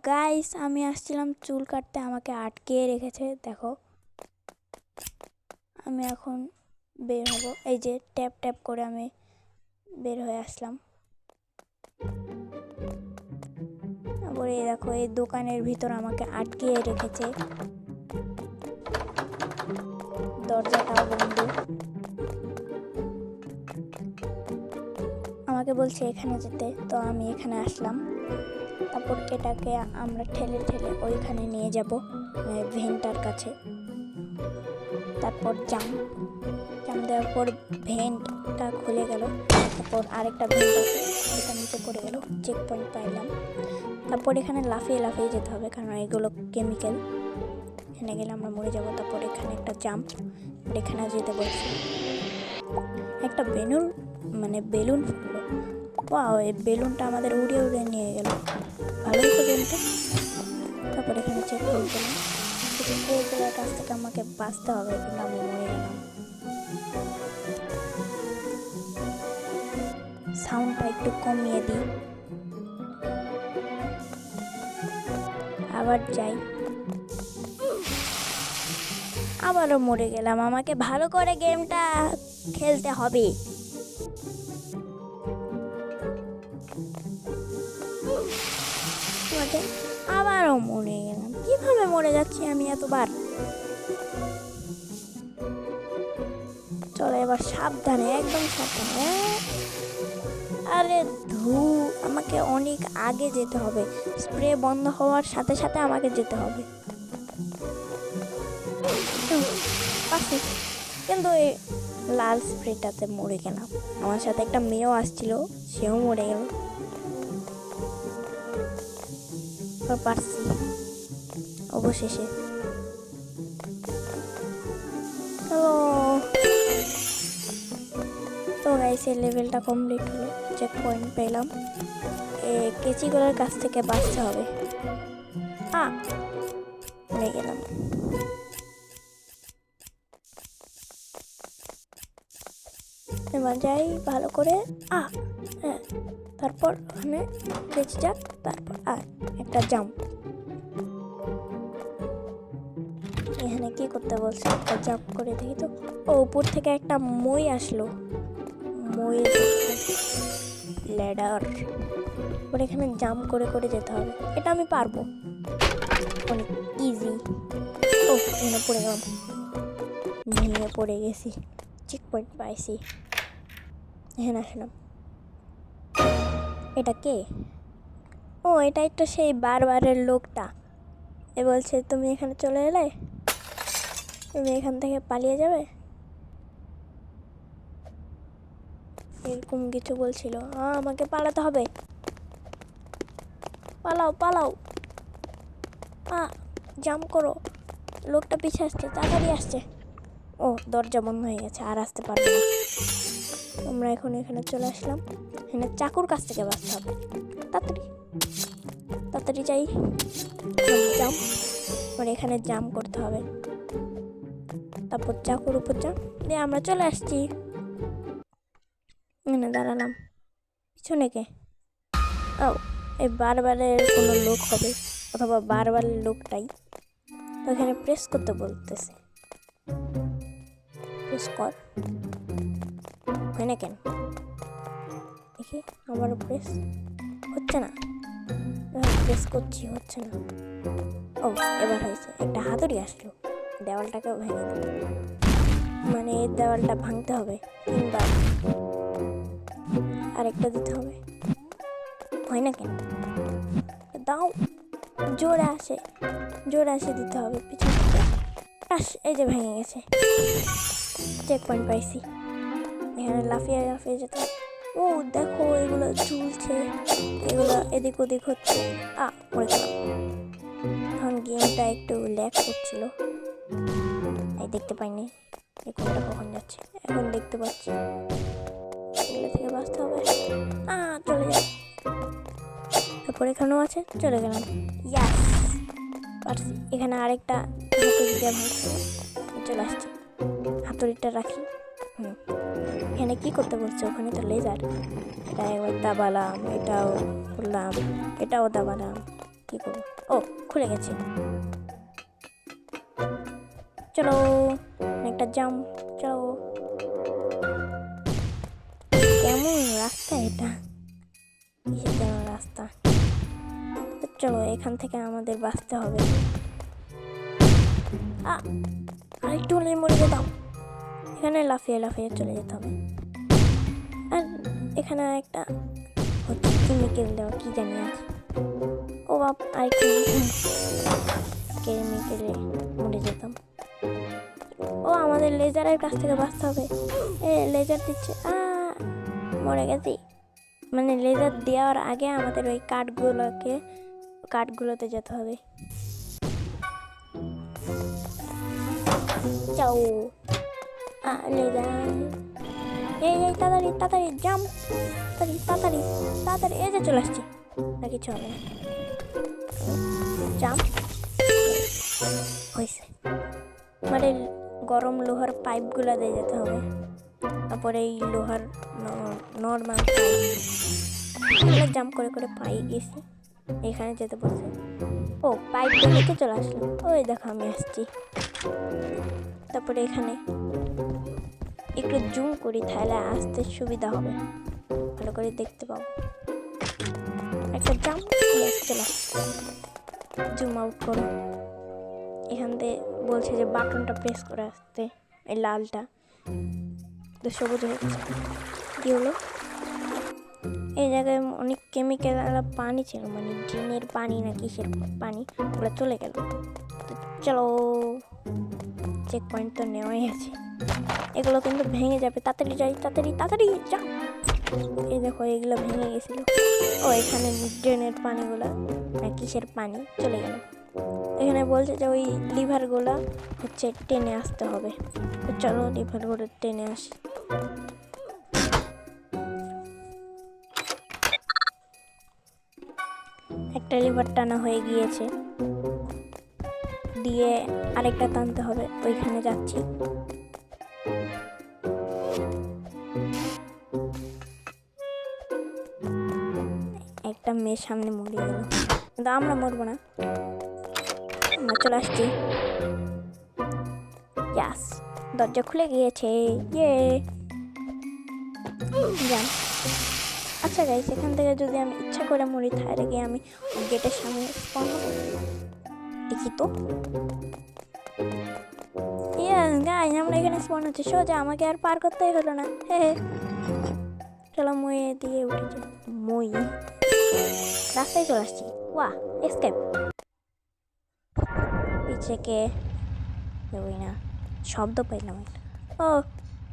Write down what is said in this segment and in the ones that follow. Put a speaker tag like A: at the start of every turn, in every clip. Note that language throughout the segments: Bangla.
A: গাইস, আমি আসছিলাম চুল কাটতে, আমাকে আটকে রেখেছে। দেখো, আমি এখন বের হব। এই যে ট্যাপ ট্যাপ করে আমি বের হয়ে আসলাম। তারপরে দেখো, এই দোকানের ভিতর আমাকে আটকে রেখেছে, দরজাটাও বন্ধ। আমাকে বলছে এখানে যেতে, তো আমি এখানে আসলাম। তারপর এটাকে আমরা ঠেলে ঠেলে ওইখানে নিয়ে যাব, ভেন্টার কাছে। তারপর জাম্প দেওয়ার পর ভেন্টটা খুলে গেল। তারপর আরেকটা ভেন্ট আছে, এটা নিচে পড়ে গেল। চেক পয়েন্ট পাইলাম। তারপর এখানে লাফিয়ে লাফিয়ে যেতে হবে, কারণ এগুলো কেমিক্যাল, এখানে গেলে আমরা মরে যাব। তারপর এখানে একটা জাম্প, এখানে যেতে বলছি। একটা বেলুন ফুটলো। ওয়াও, এই বেলুনটা আমাদের উড়িয়ে উড়িয়ে নিয়ে গেল, ভালোই তো গেমটা। তারপর এখানে চেক পয়েন্ট পেলাম। এই জায়গার কাছ থেকে আমাকে বাঁচতে হবে, কিন্তু আমি মরে গেলাম। সাউন্ডটা একটু কমিয়ে দিই, আবার যাই। আবারও মরে গেলাম। আমাকে ভালো করে গেমটা খেলতে হবে। আবারও মরে গেলাম। কিভাবে মরে যাচ্ছি আমি এতবার? চলো এবার সাবধানে, একদম সাবধানে। আরে আমাকে অনেক আগে যেতে হবে। স্প্রে বন্ধ হওয়ার সাথে সাথে আমাকে যেতে হবে। কিন্তু এই লাল স্প্রেটাতে মরে গেলাম। আমার সাথে একটা মেয়েও আসছিল, সেও মরে গেল। পারছি অবশেষে। তো গাইস, এই লেভেলটা কমপ্লিট হলো। চেক পয়েন্ট পেলাম। কেচিগুলোর কাছ থেকে বাঁচতে হবে। মরে গেলাম। এবার যাই ভালো করে। হ্যাঁ, তারপর ওখানে বেঁচে যাক। তারপর একটা জাম্প। এখানে কি করতে বলছে? একটা জাম্প করে দেখি তো। উপর থেকে একটা মই আসলো, মই ল্যাডার। ওর এখানে জাম্প করে করে যেতে হবে। এটা আমি পারবো, অনেক ইজি। এখানে পড়ে গেলাম, ভেঙে পড়ে গেছি। চেক পয়েন্ট পাইছি। এখানে আসলাম। এটা কে? এটাই তো সেই বারবারের লোকটা। বলছে তুমি এখানে চলে এলে, তুমি এখান থেকে পালিয়ে যাবে, এরকম কিছু বলছিল। আমাকে পালাতে হবে। পালাও পালাও, জাম্প করো। লোকটা পিছে আসছে, তাড়াতাড়ি আসছে। দরজা বন্ধ হয়ে গেছে, আর আসতে পারবো না। আমরা এখন এখানে চলে আসলাম। এখানে চাকুর কাছ থেকে বাঁচতে হবে। তাড়াতাড়ি তাড়াতাড়ি যাই। জাম্প, এখানে জাম্প করতে হবে। তারপর চাকুর উপর জাম্প দিয়ে আমরা চলে আসছি। এখানে দাঁড়ালাম। পিছনে কে? এই বারবারের কোনো লোক হবে, অথবা বারবারের লোকটাই। তো এখানে প্রেস করতে বলতেছে। প্রেস কর। হয় না কেন দেখি? আবারও প্রেস হচ্ছে না। প্রেস করছি, হচ্ছে না। এবার হয়েছে। একটা হাতুড়ি আসলো, দেওয়ালটাকেও ভেঙে দিল। মানে এই দেওয়ালটা ভাঙতে হবে 3 বার। আরেকটা দিতে হবে। হয় না কেন? দাও, জোরে আসে দিতে হবে পিছন থেকে। এই যে ভেঙে গেছে। চেক পয়েন্ট পাইছি। এখানে লাফিয়ে লাফিয়ে যেতে হবে। দেখো, এগুলো ঝুলছে, এগুলো এদিক ওদিক হচ্ছে। পড়ে গেলাম। এখন গেমটা একটু ল্যাগ করছিল, দেখতে পাইনি এই কোনটা কখন যাচ্ছে। এখন দেখতে পাচ্ছি। এগুলো থেকে বাঁচতে হবে। চলে যাই। তারপর এখানেও আছে, চলে গেলাম। ইয়াস, পারছি। এখানে আরেকটা হাতুড়ি দিয়ে ভাঙতে হবে। চলে আসছে, হাতুড়িটা রাখি। এখানে কি করতে বলছে? ওখানে তো লেজার। এটা একবার দাবালাম, এটাও করলাম, এটাও দাবালাম। কি করবো? ও, খুলে গেছে। চলো, একটা জাম্প। চলো। কেমন রাস্তা এটা? কিসের যেন রাস্তা। চলো, এখান থেকে আমাদের বাঁচতে হবে। আরেকটু হলে মরে যেতাম। এখানে লাফিয়ে লাফিয়ে চলে যেতে হবে। আর এখানে একটা হচ্ছে কেমিক্যাল দেওয়া, কি জানি আছে। ও বাপ, আরেকটু কেমিক্যালে মরে যেতাম। ও, আমাদের লেজারের কাছ থেকে বাঁচতে হবে। লেজার দিচ্ছে। মরে গেছি। মানে লেজার দেওয়ার আগে আমাদের ওই কাঠগুলোতে যেতে হবে। যাও। লেজার। এই তাড়াতাড়ি তাড়াতাড়ি জাম্প। তাড়াতাড়ি তাড়াতাড়ি। এই যে চলে আসছি। না কিছু হবে না। জাম্প হয়েছে। মানে গরম লোহার পাইপগুলো দিয়ে যেতে হবে। তারপরে এই লোহার নর্মাল পাইপ জাম্প করে করে পাই গেছি। এখানে যেতে বলছে। ও, পাইপ দেখে চলে আসলাম। ওই দেখো আমি আসছি। তারপরে এখানে একটু জুম করি, তাহলে আসতে সুবিধা হবে, ভালো করে দেখতে পাবো। একটা জাম্প। চলে জুম আউট করো। এখান থেকে বলছে যে বাটনটা প্রেস করে আসতে, এই লালটা তো সবুজ হয়ে গেছে। কি হলো? এই জায়গায় অনেক কেমিক্যাল পানি ছিল, মানে ড্রেনের পানি না কিসের পানি, ওগুলো চলে গেল। তো চলো, চেক পয়েন্ট তো নেওয়াই আছে। এগুলো কিন্তু ভেঙে যাবে। তাড়াতাড়ি যাই, তাড়াতাড়ি তাড়াতাড়ি যাও। এই দেখো, এগুলো ভেঙে গেছিল। ও, এখানে ড্রেনের পানিগুলো না কিসের পানি চলে গেল। এখানে বলছে যে ওই লিভারগুলো হচ্ছে টেনে আসতে হবে। তো চলো, লিভারগুলো টেনে আসি। একটা লিভার টানা হয়ে গিয়েছে, দিয়ে আরেকটা টানতে হবে। ওইখানে যাচ্ছি। একটা মেয়ের সামনে মরে গেল, কিন্তু আমরা মরবো না, আমরা চলে আসছি। ইয়াস, দরজা খুলে গিয়েছে। ইয়ে যান। আচ্ছা গাইস, এখান থেকে যদি আমি ইচ্ছা করে মরি, তাহলে গিয়ে আমি গেটের সামনে স্পন হবো। দেখি তো। ইয়াস গাইস, আমরা এখানে স্পন হচ্ছে সোজা, আমাকে আর পার করতেই হলো না। চলো, মই দিয়ে উঠেছি। মই রাস্তায় চলে আসছি। ওয়া, এসকেপ। পিছেকে ওই না, শব্দ পাইলাম একটা। ও,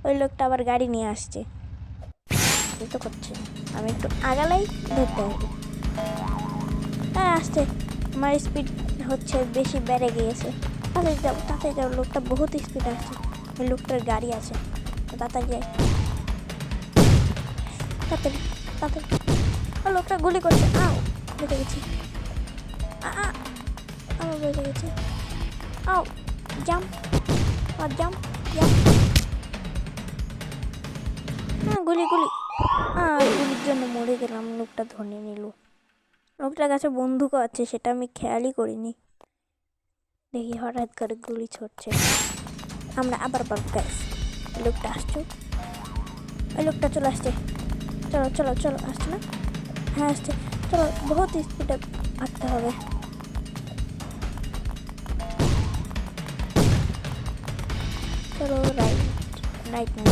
A: ওই লোকটা আবার গাড়ি নিয়ে আসছে। এই তো করছে, আমি একটু আগালেই ধরতে হবে। আসছে, আমার স্পিড হচ্ছে বেশি বেড়ে গিয়েছে। তাড়াতাড়ি যাও, লোকটা বহুত স্পিড আসছে। ওই লোকটার গাড়ি আছে, তাড়াতাড়ি যাই। তাড়াতাড়ি তাড়াতাড়ি। ও, লোকটা গুলি করছে। বেঁচে গেছি। আমার বেঁচে গেছি। Jump jump. গুলি গুলি। গুলির জন্য মরে গেলাম। লোকটা ধরে নিল। লোকটার কাছে বন্দুকও আছে, সেটা আমি খেয়ালই করিনি। দেখি হঠাৎ করে গুলি ছড়ছে। আমরা আবার গাইস, লোকটা আসছো। ওই লোকটা চলে আসছে। চলো চলো চলো, আসছে না? হ্যাঁ আসছে। চলো, বহুত স্পিডে ভাগতে হবে। চলো, রাইট রাইট না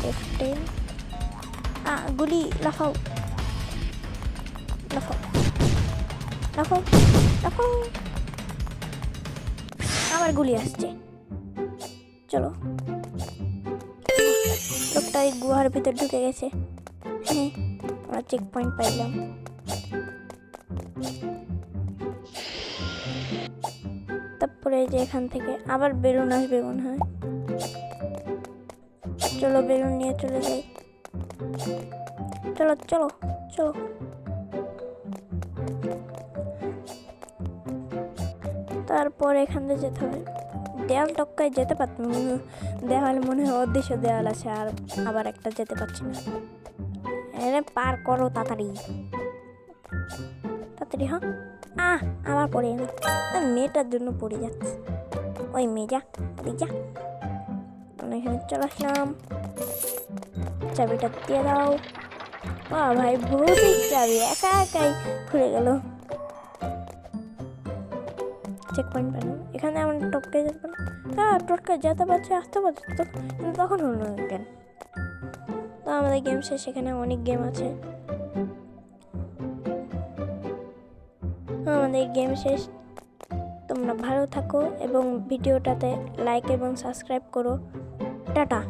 A: লেফট। গুলি, লাফাও লাফাও লাফাও লাফাও। আবার গুলি আসছে। চলো, লোকটা এই গুহার ভিতর ঢুকে গেছে। হ্যাঁ, আমরা চেক পয়েন্ট পাইলাম। তারপরে যে এখান থেকে আবার বেলুন আসবে মনে হয়। চলো, বেলুন নিয়ে চলে যাই। চলো চলো চলো। তারপর এখান থেকে যেতে হবে। দেয়াল টপকায় যেতে পারতাম, দেওয়ালে মনে হয় অদৃশ্য দেওয়াল আছে, আর আবার একটা যেতে পারছি না। পার করো তাড়াতাড়ি তাড়াতাড়ি। হ্যাঁ, আবার পড়ে গেল। মেয়েটার জন্য পড়ে যাচ্ছে। ওই মেয়ে যা যা। আমরা এখানে চলে আসলাম। চাবিটা দিয়ে দাও। ভাই ভৌতিক চাবি একা একাই খুলে গেল। চেক পয়েন্ট পেলাম। এখানে আমরা টপকে যেতে পারলাম। টপকে যেতে পারছি, আসতে পারছি তো, কিন্তু তখন হলো না কেন? তো আমাদের গেম শেষ। এখানে অনেক গেম আছে। আমাদের গেম শেষ। তোমরা ভালো থাকো এবং ভিডিওটাতে লাইক এবং সাবস্ক্রাইব করো। টাটা।